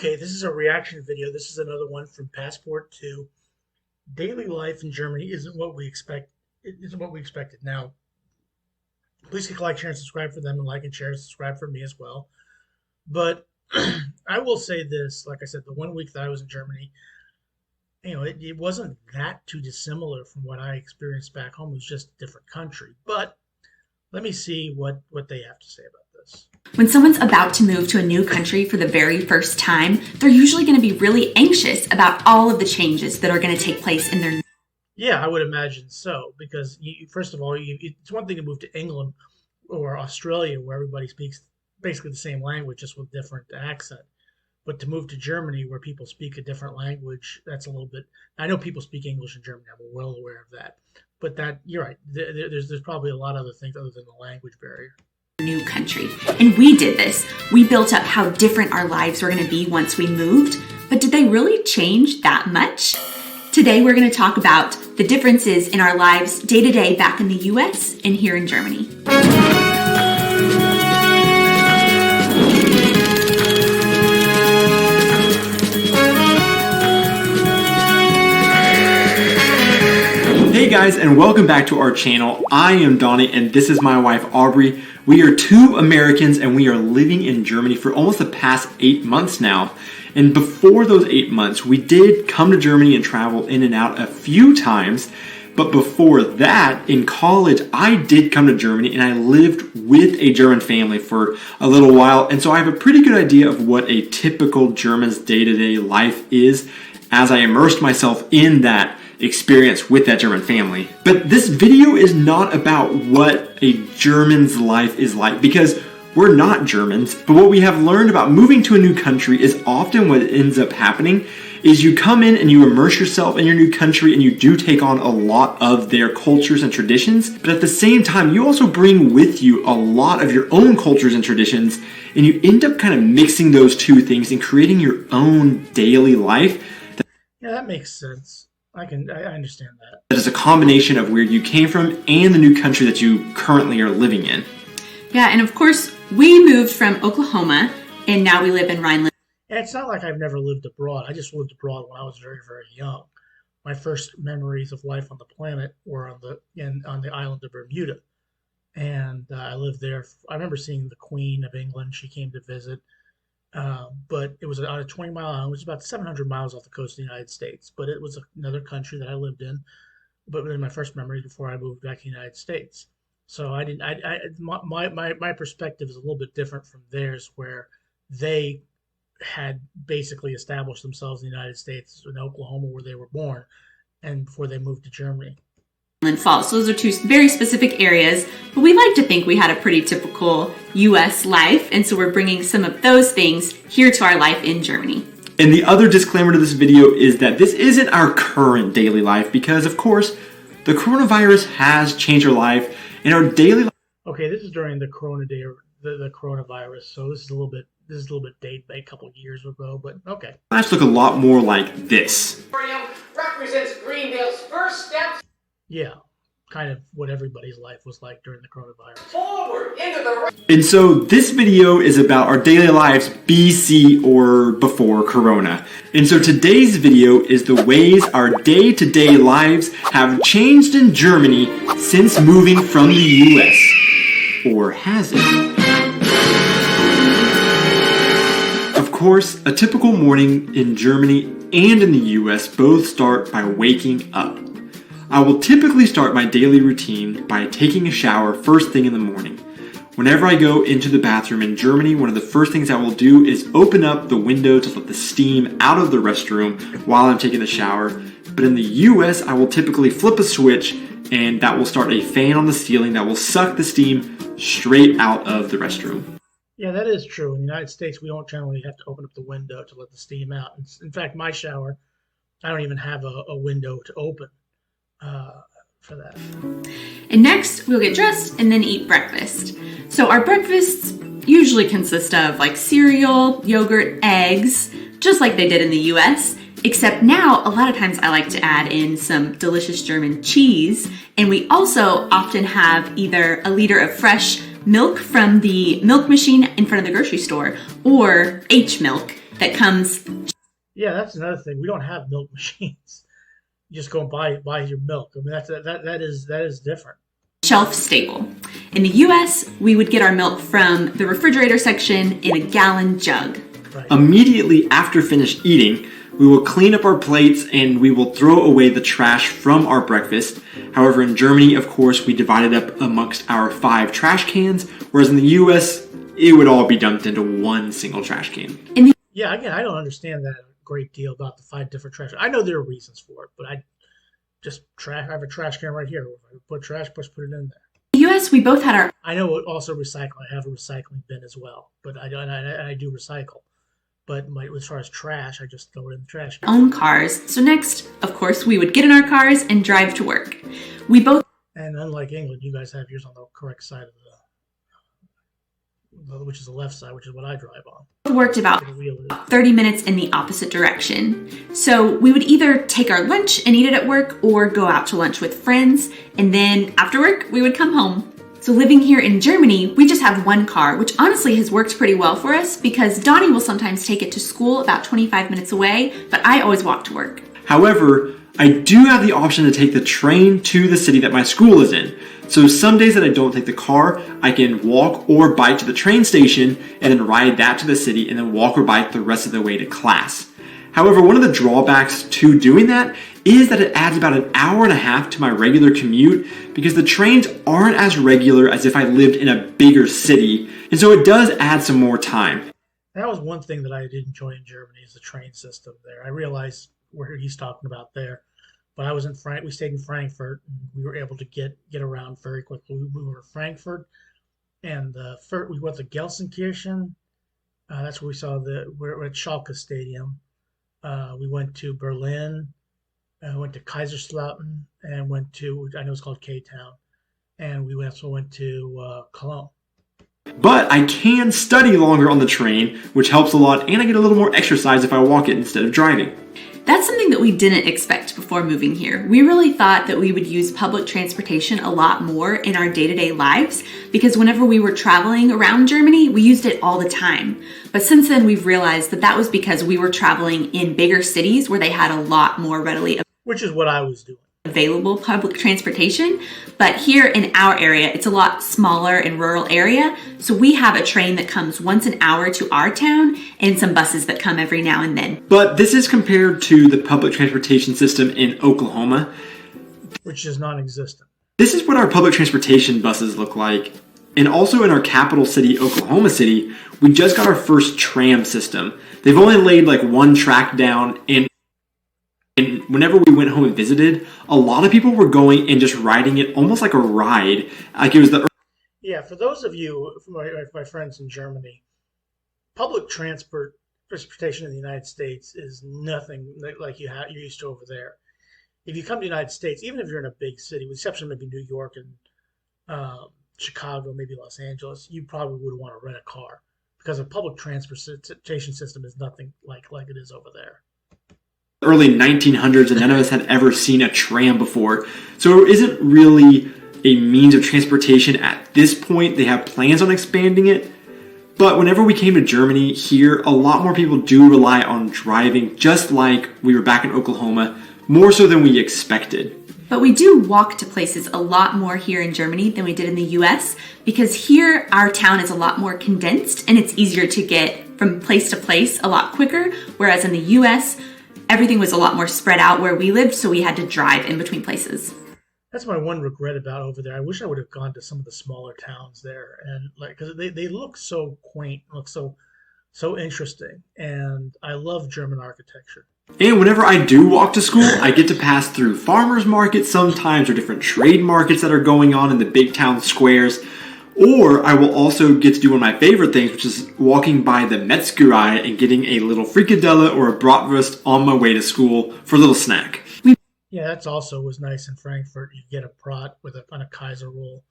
Okay, this is a reaction video. This is another one from Passport 2. Daily life in Germany isn't what we expect. It isn't what we expected. Now, please click like, share, and subscribe for them, and like and share and subscribe for me as well. But I will say this, like I said, the 1 week that I was in Germany, it wasn't that too dissimilar from what I experienced back home. It was just a different country. But let me see what they have to say about this. When someone's about to move to a new country for the very first time, they're usually going to be really anxious about all of the changes that are going to take place in their. Yeah, I would imagine so, because first of all, it's one thing to move to England or Australia where everybody speaks basically the same language, just with different accent. But to move to Germany where people speak a different language, that's a little bit. I know people speak English in Germany. I'm well aware of that. But you're right. There's probably a lot of other things other than the language barrier. New country. And we did this. We built up how different our lives were going to be once we moved. But did they really change that much? Today we're going to talk about the differences in our lives day to day back in the US and here in Germany. Hey guys, and welcome back to our channel. I am Donnie and this is my wife Aubrey. We are two Americans and we are living in Germany for almost the past 8 months now. And before those 8 months, we did come to Germany and travel in and out a few times. But before that, in college, I did come to Germany and I lived with a German family for a little while. And so I have a pretty good idea of what a typical German's day-to-day life is as I immersed myself in that experience with that German family. But this video is not about what a German's life is like because we're not Germans. But what we have learned about moving to a new country is often what ends up happening is you come in and you immerse yourself in your new country and you do take on a lot of their cultures and traditions. But at the same time, you also bring with you a lot of your own cultures and traditions and you end up kind of mixing those two things and creating your own daily life. Yeah, that makes sense. I understand that. That is a combination of where you came from and the new country that you currently are living in. Yeah, and of course, we moved from Oklahoma and now we live in Rhineland. And it's not like I've never lived abroad. I just lived abroad when I was very, very young. My first memories of life on the planet were on the island of Bermuda. And I lived there. I remember seeing the Queen of England. She came to visit. But it was on a 20-mile island, which is about 700 miles off the coast of the United States. But it was another country that I lived in. But in my first memories before I moved back to the United States. So my perspective is a little bit different from theirs, where they had basically established themselves in the United States in Oklahoma, where they were born, and before they moved to Germany. Falls. So those are two very specific areas, but we like to think we had a pretty typical US life, and so we're bringing some of those things here to our life in Germany. And the other disclaimer to this video is that this isn't our current daily life because, of course, the coronavirus has changed our life and our daily life. Okay, this is during the the coronavirus, so this is a little bit dated by a couple of years ago, but okay. Lives look a lot more like this. Represents Greendale's first steps. Yeah, kind of what everybody's life was like during the coronavirus. Forward into the. And so this video is about our daily lives BC or before Corona. And so today's video is the ways our day-to-day lives have changed in Germany since moving from the US. Or has it? Of course, a typical morning in Germany and in the US both start by waking up. I will typically start my daily routine by taking a shower first thing in the morning. Whenever I go into the bathroom in Germany, one of the first things I will do is open up the window to let the steam out of the restroom while I'm taking the shower. But in the US, I will typically flip a switch and that will start a fan on the ceiling that will suck the steam straight out of the restroom. Yeah, that is true. In the United States, we don't generally have to open up the window to let the steam out. In fact, my shower, I don't even have a window to open for that. And next, we'll get dressed and then eat breakfast. So our breakfasts usually consist of like cereal, yogurt, eggs, just like they did in the US. Except now, a lot of times I like to add in some delicious German cheese. And we also often have either a liter of fresh milk from the milk machine in front of the grocery store or H milk. that comes Yeah, that's another thing. We don't have milk machines. You just go and buy your milk. I mean, that is different. shelf stable. In the US, we would get our milk from the refrigerator section in a gallon jug. Right. Immediately after finished eating, we will clean up our plates and we will throw away the trash from our breakfast. However, in Germany, of course, we divided up amongst our 5 trash cans, whereas in the US, it would all be dumped into one single trash can. Yeah, again, I don't understand that a great deal about the 5 different trash. I know there are reasons for it, but I have a trash can right here. If I put trash, just put it in there. In the US, we both had our I know also recycling. I have a recycling bin as well, but I do recycle. But as far as trash, I just throw it in the trash can. own cars. So next, of course, we would get in our cars and drive to work. We both And unlike England, you guys have yours on the correct side of which is the left side, which is what I drive on. worked about 30 minutes in the opposite direction. So we would either take our lunch and eat it at work or go out to lunch with friends. And then after work, we would come home. So living here in Germany, we just have one car, which honestly has worked pretty well for us because Donnie will sometimes take it to school about 25 minutes away, but I always walk to work. However, I do have the option to take the train to the city that my school is in. So some days that I don't take the car, I can walk or bike to the train station and then ride that to the city and then walk or bike the rest of the way to class. However, one of the drawbacks to doing that is that it adds about an hour and a half to my regular commute because the trains aren't as regular as if I lived in a bigger city, and so it does add some more time. That was one thing that I did enjoy in Germany is the train system there. I realized where he's talking about there, but we stayed in Frankfurt, and we were able to get around very quickly. We were in Frankfurt, and we went to Gelsenkirchen. That's where we're at Schalke Stadium. We went to Berlin, went to Kaiserslautern, and I know it's called K-Town, and we also went to Cologne. But I can study longer on the train, which helps a lot, and I get a little more exercise if I walk it instead of driving. That's something that we didn't expect before moving here. We really thought that we would use public transportation a lot more in our day-to-day lives because whenever we were traveling around Germany, we used it all the time. But since then, we've realized that that was because we were traveling in bigger cities where they had a lot more readily Which is what I was doing. available public transportation. But here in our area, it's a lot smaller and rural area. So we have a train that comes once an hour to our town and some buses that come every now and then. But this is compared to the public transportation system in Oklahoma, which is non-existent. This is what our public transportation buses look like. And also in our capital city, Oklahoma City, we just got our first tram system. They've only laid like one track down, and whenever we went home and visited, a lot of people were going and just riding it almost like a ride. Like it was the... Yeah, for those of you, my friends in Germany, public transportation in the United States is nothing like you're used to over there. If you come to the United States, even if you're in a big city, with the exception of maybe New York and Chicago, maybe Los Angeles, you probably would want to rent a car because a public transportation system is nothing like it is over there. Early 1900s, and none of us had ever seen a tram before. So it isn't really a means of transportation at this point. They have plans on expanding it. But whenever we came to Germany here, a lot more people do rely on driving, just like we were back in Oklahoma, more so than we expected. But we do walk to places a lot more here in Germany than we did in the US because here our town is a lot more condensed and it's easier to get from place to place a lot quicker, whereas in the US, everything was a lot more spread out where we lived, so we had to drive in between places. That's my one regret about over there. I wish I would have gone to some of the smaller towns there, and because they look so quaint, look so interesting, and I love German architecture. And whenever I do walk to school, I get to pass through farmers markets sometimes, or different trade markets that are going on in the big town squares. Or I will also get to do one of my favorite things, which is walking by the Metzgerei and getting a little frikadelle or a bratwurst on my way to school for a little snack. Yeah, that's also was nice in Frankfurt. You get a brat with on a Kaiser roll,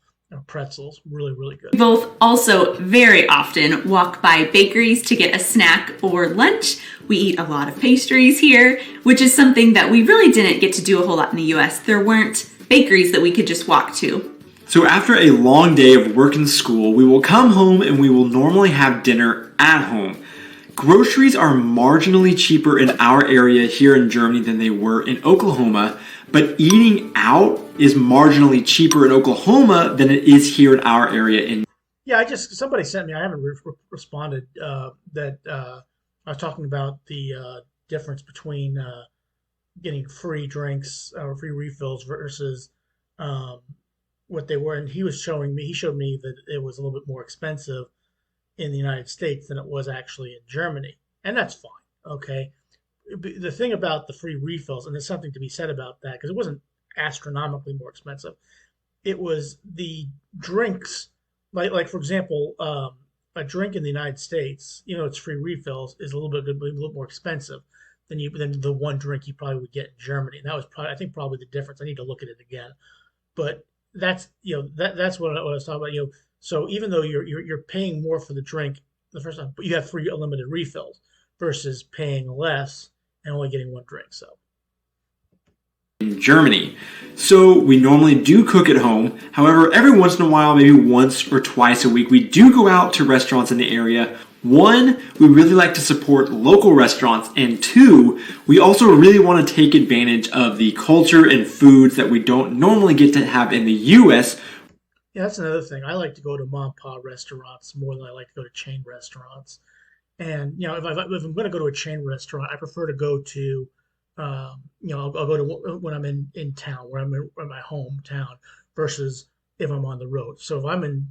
pretzels, really, really good. We both also very often walk by bakeries to get a snack or lunch. We eat a lot of pastries here, which is something that we really didn't get to do a whole lot in the US. There weren't bakeries that we could just walk to. So after a long day of work and school, we will come home and we will normally have dinner at home. Groceries are marginally cheaper in our area here in Germany than they were in Oklahoma, but eating out is marginally cheaper in Oklahoma than it is here in our area in. Yeah, somebody sent me. I haven't responded. That I was talking about the difference between getting free drinks or free refills versus um, what they were, and he was showing me. He showed me that it was a little bit more expensive in the United States than it was actually in Germany, and that's fine. Okay, the thing about the free refills, and there's something to be said about that because it wasn't astronomically more expensive. It was the drinks, like for example, a drink in the United States, it's free refills, is a little more expensive than the one drink you probably would get in Germany. And that was probably, I think, probably the difference. I need to look at it again, but that's what I was talking about. So even though you're paying more for the drink the first time, but you have free unlimited refills versus paying less and only getting one drink. So in Germany. So we normally do cook at home. However, every once in a while, maybe once or twice a week, we do go out to restaurants in the area. One, we really like to support local restaurants. And two, we also really want to take advantage of the culture and foods that we don't normally get to have in the US. yeah, that's another thing. I like to go to mom and pop restaurants more than I like to go to chain restaurants. And if I'm going to go to a chain restaurant, I prefer to go to I'll go to when I'm in town, where I'm in my hometown, versus if I'm on the road. So if I'm in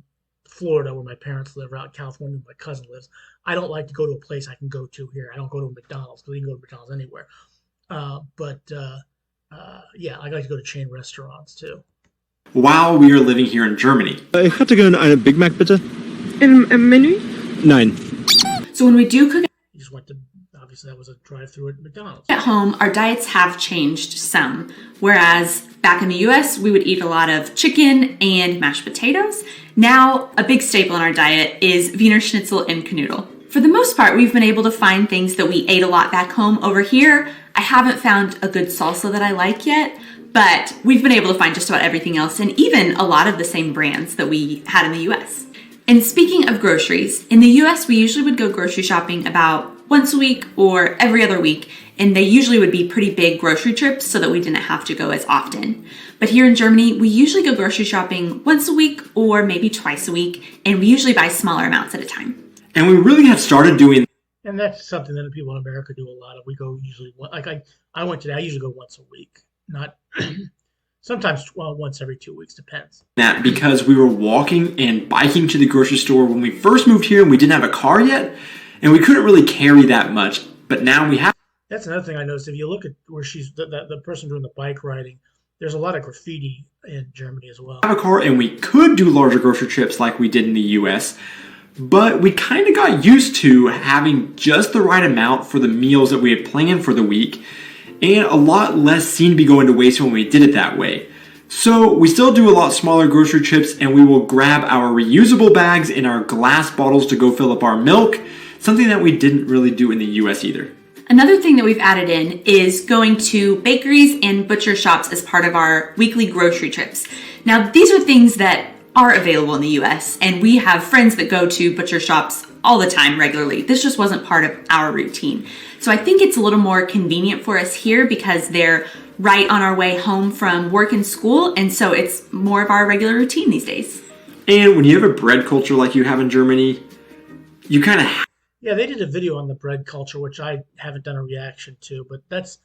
Florida, where my parents live, or out in California, where my cousin lives, I don't like to go to a place I can go to here. I don't go to a McDonald's because you can go to McDonald's anywhere. Yeah, I like to go to chain restaurants too. While we are living here in Germany. Ich hätte gerne eine Big Mac, bitte. Im Menü? Nein. So when we do cook You just went to, obviously that was a drive-through at McDonald's. at home, our diets have changed some. Whereas back in the US, we would eat a lot of chicken and mashed potatoes. Now, a big staple in our diet is Wiener Schnitzel and Knödel. For the most part, we've been able to find things that we ate a lot back home. Over here, I haven't found a good salsa that I like yet, but we've been able to find just about everything else, and even a lot of the same brands that we had in the US. And speaking of groceries, in the US, we usually would go grocery shopping about once a week or every other week, and they usually would be pretty big grocery trips so that we didn't have to go as often. But here in Germany, we usually go grocery shopping once a week or maybe twice a week, and we usually buy smaller amounts at a time. And we really have started doing. And that's something that people in America do a lot of. We go usually, like I went today, I usually go once a week, not sometimes once every 2 weeks, depends. That because we were walking and biking to the grocery store when we first moved here and we didn't have a car yet, and we couldn't really carry that much. But now we have. That's another thing I noticed. If you look at where she's the person doing the bike riding, there's a lot of graffiti in Germany as well. Have a car and we could do larger grocery trips like we did in the US, but we kind of got used to having just the right amount for the meals that we had planned for the week, and a lot less seemed to be going to waste when we did it that way. So we still do a lot smaller grocery trips, and we will grab our reusable bags and our glass bottles to go fill up our milk, something that we didn't really do in the US either. Another thing that we've added in is going to bakeries and butcher shops as part of our weekly grocery trips. Now, these are things that are available in the US, and we have friends that go to butcher shops all the time regularly. This just wasn't part of our routine. So I think it's a little more convenient for us here because they're right on our way home from work and school, and so it's more of our regular routine these days. And when you have a bread culture like you have in Germany, you kind of Yeah, they did a video on the bread culture, which I haven't done a reaction to, but that's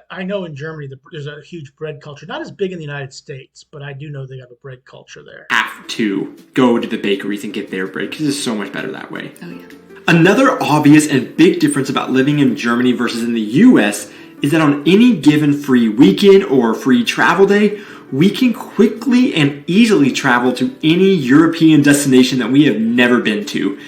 I know in Germany there's a huge bread culture. Not as big in the United States, but I do know they have a bread culture there. have to go to the bakeries and get their bread because it's so much better that way. Oh yeah. Another obvious and big difference about living in Germany versus in the US is that on any given free weekend or free travel day, we can quickly and easily travel to any European destination that we have never been to.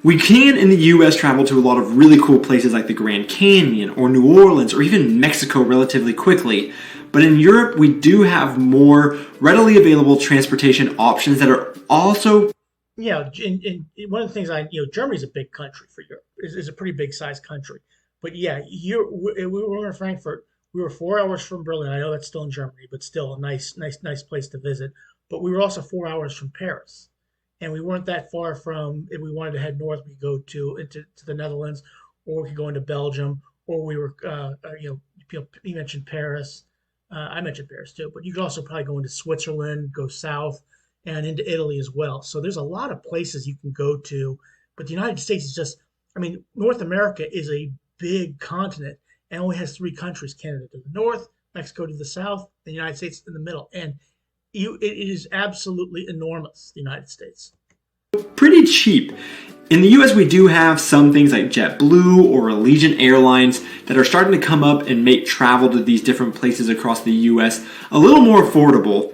We can, in the US, travel to a lot of really cool places like the Grand Canyon or New Orleans or even Mexico relatively quickly. But in Europe, we do have more readily available transportation options that are also. Yeah, and one of the things Germany's a big country for Europe. Is a pretty big sized country. But yeah, we were in Frankfurt. We were 4 hours from Berlin. I know that's still in Germany, but still a nice place to visit. But we were also 4 hours from Paris. and we weren't that far from. If we wanted to head north, we could go to the Netherlands, or we could go into Belgium, or we were you mentioned Paris. I mentioned Paris too, but you could also probably go into Switzerland, go south, and into Italy as well. So there's a lot of places you can go to, but the United States is just. I mean, North America is a big continent and only has three countries: Canada to the north, Mexico to the south, the United States in the middle. And it is absolutely enormous, the United States. Pretty cheap. In the US, we do have some things like JetBlue or Allegiant Airlines that are starting to come up and make travel to these different places across the US a little more affordable.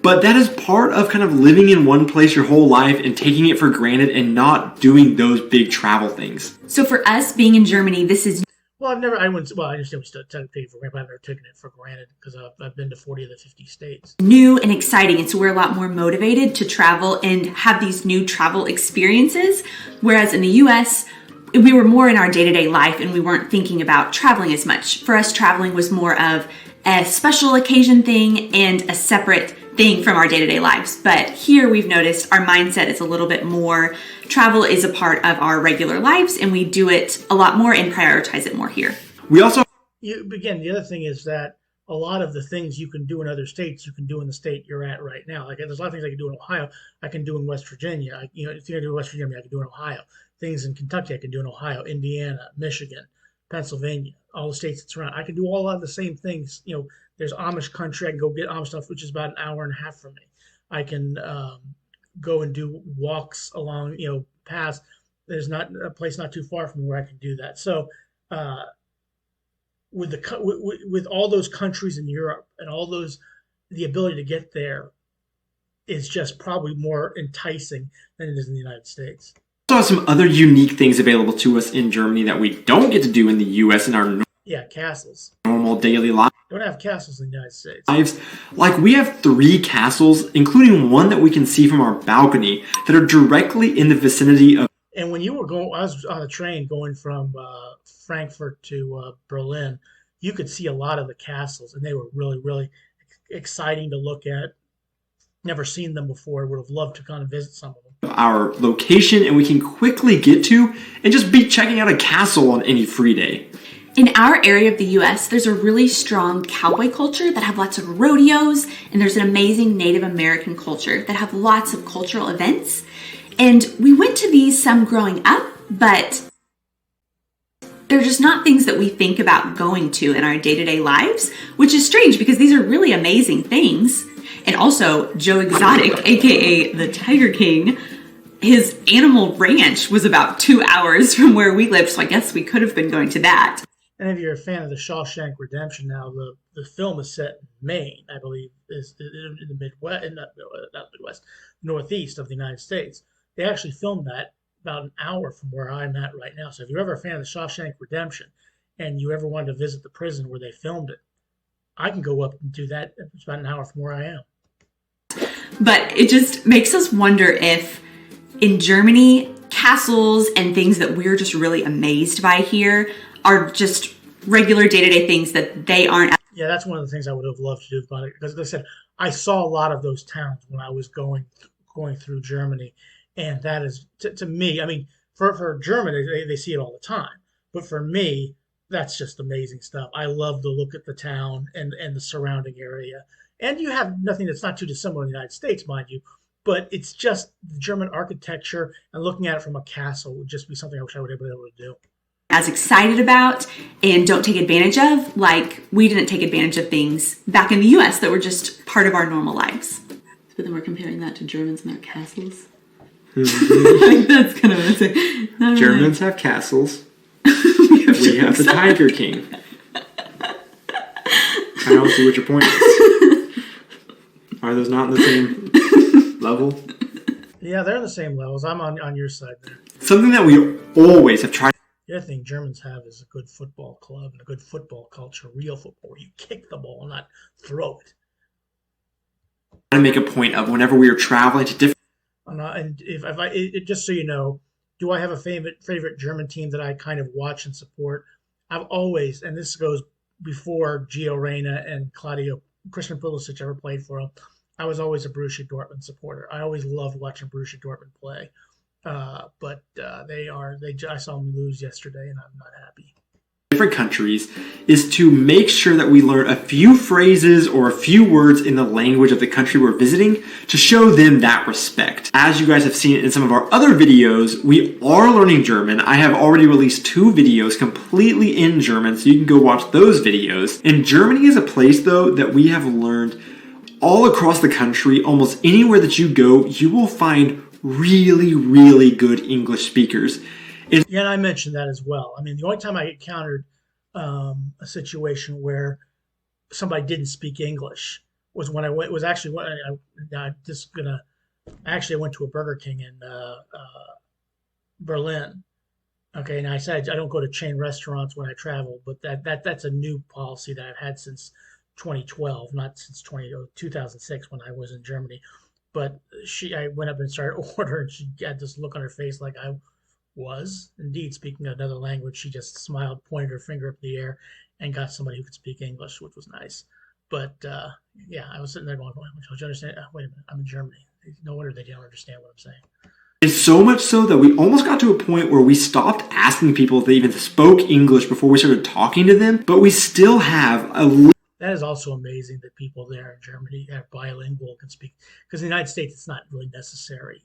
But that is part of kind of living in one place your whole life and taking it for granted and not doing those big travel things. So for us being in Germany, this is Well, I understand we still take it for granted, but I've never taken it for granted because I've been to 40 of the 50 states. new and exciting. And so we're a lot more motivated to travel and have these new travel experiences. Whereas in the US, we were more in our day-to-day life and we weren't thinking about traveling as much. For us, traveling was more of a special occasion thing and a separate thing from our day-to-day lives. But here we've noticed our mindset is a little bit more, travel is a part of our regular lives and we do it a lot more and prioritize it more here. We also Again, the other thing is that a lot of the things you can do in other states, you can do in the state you're at right now. Like there's a lot of things I can do in Ohio, I can do in West Virginia. If you're going to do West Virginia, I can do in Ohio. Things in Kentucky, I can do in Ohio, Indiana, Michigan, Pennsylvania, all the states that surround. I can do all of the same things. There's Amish country. I can go get Amish stuff, which is about an hour and a half from me. I can go and do walks along, paths. There's not a place not too far from me where I can do that. So, with all those countries in Europe and all those, the ability to get there is just probably more enticing than it is in the United States. also have some other unique things available to us in Germany that we don't get to do in the US in our Castles. normal daily lives. Don't have castles in the United States. Like we have 3 castles, including one that we can see from our balcony that are directly in the vicinity of. And when you were I was on a train going from Frankfurt to Berlin, you could see a lot of the castles, and they were really, really exciting to look at. Never seen them before. Would have loved to kind of visit some of them. Our location, and we can quickly get to and just be checking out a castle on any free day. In our area of the US, there's a really strong cowboy culture that have lots of rodeos, and there's an amazing Native American culture that have lots of cultural events. And we went to these some growing up, but they're just not things that we think about going to in our day-to-day lives, which is strange because these are really amazing things. And also, Joe Exotic, aka the Tiger King, his animal ranch was about 2 hours from where we lived, so I guess we could have been going to that. And if you're a fan of the Shawshank Redemption, now the film is set in Maine, I believe, is in the Midwest, not Midwest, Northeast of the United States. They actually filmed that about an hour from where I'm at right now. So if you're ever a fan of the Shawshank Redemption and you ever wanted to visit the prison where they filmed it, I can go up and do that. It's about an hour from where I am. But it just makes us wonder if in Germany, castles and things that we're just really amazed by here are just regular day-to-day things that they aren't. Yeah, that's one of the things I would have loved to do about it. Because as I said, I saw a lot of those towns when I was going through Germany. And that is, to me, I mean, for Germany, they see it all the time. But for me, that's just amazing stuff. I love to look at the town and the surrounding area. And you have nothing that's not too dissimilar in the United States, mind you. But it's just the German architecture, and looking at it from a castle would just be something I wish I would have been able to do. As excited about and don't take advantage of, like we didn't take advantage of things back in the US that were just part of our normal lives. But then we're comparing that to Germans and their castles. That's kind of what I'm saying. Germans have castles. We have the Tiger King. I don't see what your point is. Are those not in the same level? Yeah, they're in the same levels. I'm on your side there. Something that we always have tried. The other thing Germans have is a good football club and a good football culture, real football, where you kick the ball, not throw it. To make a point of whenever we are traveling to different. And if I just so you know, do I have a favorite German team that I kind of watch and support? I've always, and this goes before Gio Reyna and Christian Pulisic ever played for them. I was always a Borussia Dortmund supporter. I always loved watching Borussia Dortmund play. I saw them lose yesterday, and I'm not happy. Different countries is to make sure that we learn a few phrases or a few words in the language of the country we're visiting to show them that respect. As you guys have seen in some of our other videos, we are learning German. I have already released 2 videos completely in German, so you can go watch those videos. And Germany is a place, though, that we have learned all across the country. Almost anywhere that you go, you will find really, really good English speakers. Yeah, and I mentioned that as well. I mean, the only time I encountered a situation where somebody didn't speak English was when I went. Was actually when I went to a Burger King in Berlin. Okay, and I said I don't go to chain restaurants when I travel, but that's a new policy that I've had since 2012, not since 2006 when I was in Germany. But I went up and started ordering. She had this look on her face like I was indeed speaking another language. She just smiled, pointed her finger up in the air, and got somebody who could speak English, which was nice. But yeah, I was sitting there going, "Don't you understand? Wait a minute, I'm in Germany. No wonder they don't understand what I'm saying." It's so much so that we almost got to a point where we stopped asking people if they even spoke English before we started talking to them, but we still have a that is also amazing that people there in Germany are bilingual, can speak. Because in the United States, it's not really necessary.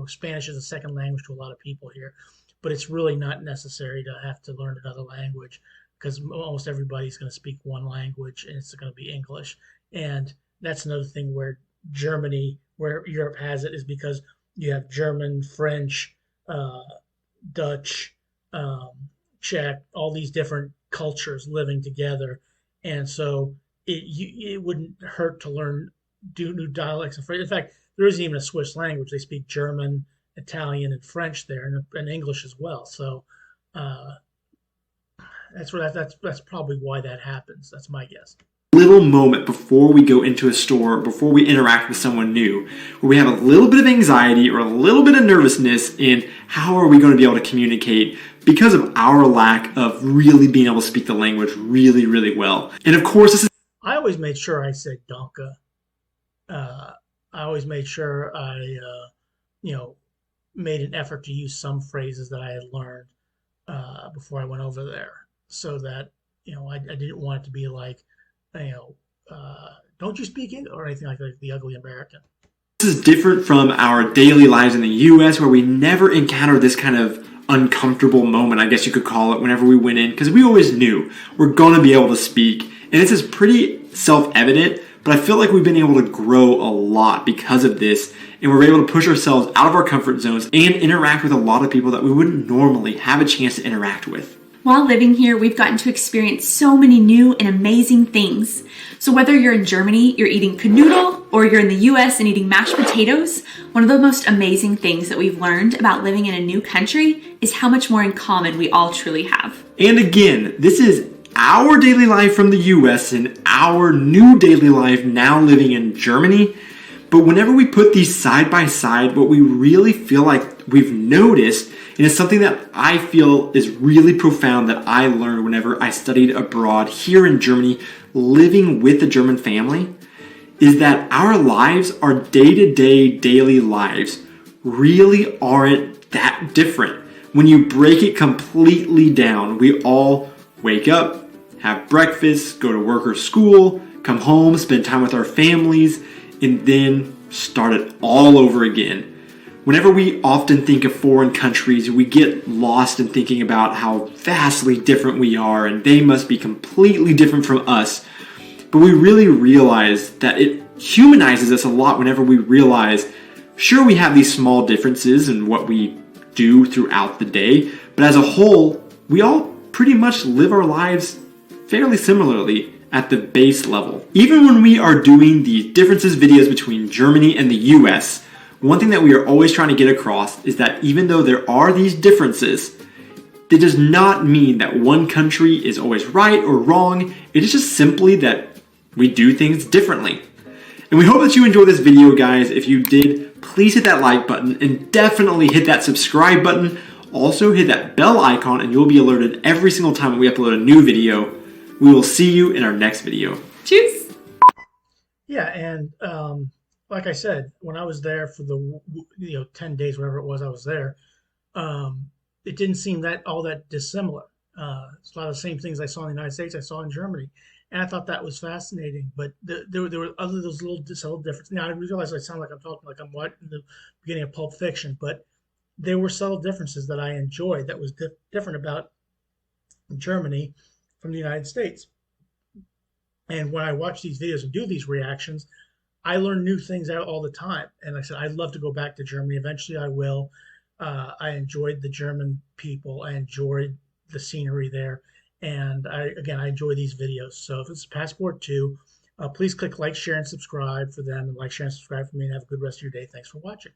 Spanish is a second language to a lot of people here, but it's really not necessary to have to learn another language because almost everybody's going to speak one language, and it's going to be English. And that's another thing where Germany, where Europe has it, is because you have German, French, Dutch, Czech, all these different cultures living together. And so it wouldn't hurt to do new dialects and phrases. In fact, there isn't even a Swiss language. They speak German, Italian, and French there, and English as well. So that's probably why that happens. That's my guess. Little moment before we go into a store, before we interact with someone new, where we have a little bit of anxiety or a little bit of nervousness in how are we going to be able to communicate because of our lack of really being able to speak the language really, really well. And of course, I always made sure I said danke. I always made sure I, made an effort to use some phrases that I had learned before I went over there, so that I didn't want it to be like, don't you speak English or anything like the ugly American. This is different from our daily lives in the U.S., where we never encounter this kind of uncomfortable moment, I guess you could call it, whenever we went in, because we always knew we're going to be able to speak. And this is pretty self-evident, but I feel like we've been able to grow a lot because of this, and we're able to push ourselves out of our comfort zones and interact with a lot of people that we wouldn't normally have a chance to interact with. While living here, we've gotten to experience so many new and amazing things. So whether you're in Germany, you're eating canoodle, or you're in the US and eating mashed potatoes, one of the most amazing things that we've learned about living in a new country is how much more in common we all truly have. And again, this is our daily life from the US and our new daily life now living in Germany. But whenever we put these side by side, what we really feel like we've noticed, and it's something that I feel is really profound that I learned whenever I studied abroad here in Germany, living with a German family, is that our lives, our day-to-day daily lives, really aren't that different. When you break it completely down, we all wake up, have breakfast, go to work or school, come home, spend time with our families, and then start it all over again. Whenever we often think of foreign countries, we get lost in thinking about how vastly different we are and they must be completely different from us. But we really realize that it humanizes us a lot whenever we realize, sure, we have these small differences in what we do throughout the day, but as a whole, we all pretty much live our lives fairly similarly at the base level. Even when we are doing the differences videos between Germany and the US, one thing that we are always trying to get across is that even though there are these differences, that does not mean that one country is always right or wrong. It is just simply that we do things differently. And we hope that you enjoyed this video, guys. If you did, please hit that like button and definitely hit that subscribe button. Also hit that bell icon and you'll be alerted every single time we upload a new video. We will see you in our next video. Cheers! Yeah, and like I said, when I was there for the 10 days, whatever it was, I was there. It didn't seem that all that dissimilar. It's a lot of the same things I saw in the United States, I saw in Germany, and I thought that was fascinating. But there were other those little subtle differences. Now I realize I sound like I'm talking like I'm what in the beginning of Pulp Fiction, but there were subtle differences that I enjoyed that was different about Germany from the United States. And when I watch these videos and do these reactions, I learn new things out all the time. And like I said, I'd love to go back to Germany. Eventually, I will. I enjoyed the German people. I enjoyed the scenery there. And I enjoy these videos. So if it's Passport 2, please click like, share, and subscribe for them, and like, share, and subscribe for me, and have a good rest of your day. Thanks for watching.